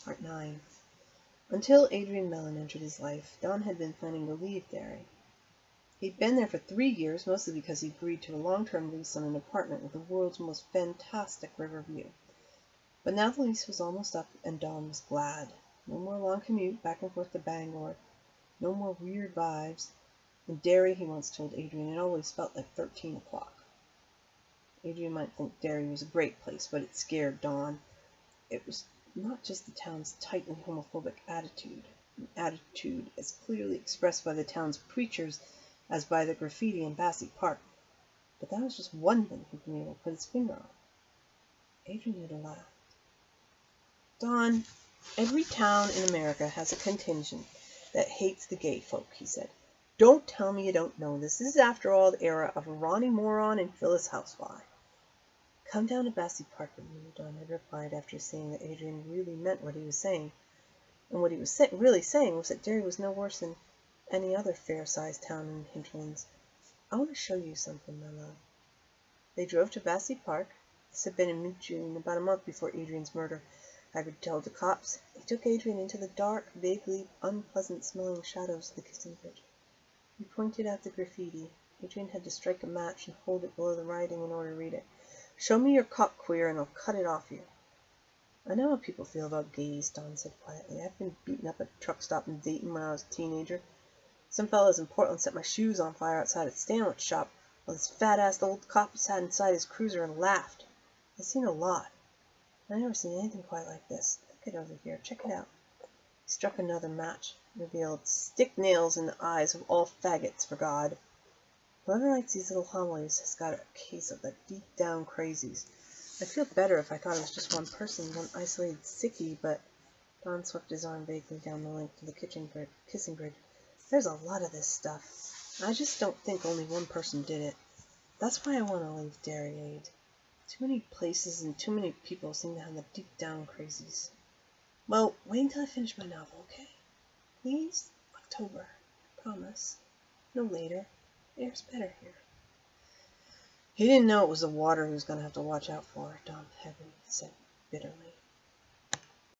Part 9. Until Adrian Mellon entered his life, Don had been planning to leave Derry. He'd been there for 3 years, mostly because he agreed to a long-term lease on an apartment with the world's most fantastic river view. But now the lease was almost up, and Don was glad. No more long commute back and forth to Bangor. No more weird vibes. In Derry, he once told Adrian, it always felt like 13 o'clock. Adrian might think Derry was a great place, but it scared Don. It was not just the town's tightly homophobic attitude, an attitude as clearly expressed by the town's preachers as by the graffiti in Bassey Park. But that was just one thing he'd been able to put his finger on. Adrian had laughed. Don, every town in America has a contingent that hates the gay folk, he said. Don't tell me you don't know this. This is, after all, the era of Ronnie Moron and Phyllis Housefly. Come down to Bassey Park with me, Don had replied after seeing that Adrian really meant what he was saying. And what he was really saying was that Derry was no worse than any other fair-sized town in the hinterlands. I want to show you something, my love. They drove to Bassey Park. This had been in mid-June, about a month before Adrian's murder. Hagrid told the cops. He took Adrian into the dark, vaguely unpleasant-smelling shadows of the Kissing Bridge. He pointed out the graffiti. Adrian had to strike a match and hold it below the writing in order to read it. Show me your cock queer and I'll cut it off you. I know how people feel about gays, Don said quietly. I've been beaten up at a truck stop in Dayton when I was a teenager. Some fellas in Portland set my shoes on fire outside a sandwich shop while this fat-assed old cop sat inside his cruiser and laughed. I've seen a lot. I've never seen anything quite like this. Look it over here. Check it out. He struck another match, revealed stick nails in the eyes of all faggots, for God. Whoever writes these little homilies has got a case of the deep-down crazies. I'd feel better if I thought it was just one person, one isolated sickie, but Don swept his arm vaguely down the length of the Kissing Bridge. There's a lot of this stuff. I just don't think only one person did it. That's why I want to leave Derry, Aid. Too many places and too many people seem to have the deep-down crazies. Well, wait until I finish my novel, okay? Please? October. I promise. No later. Air's better here. He didn't know it was the water he was going to have to watch out for, Don Hagrid said bitterly.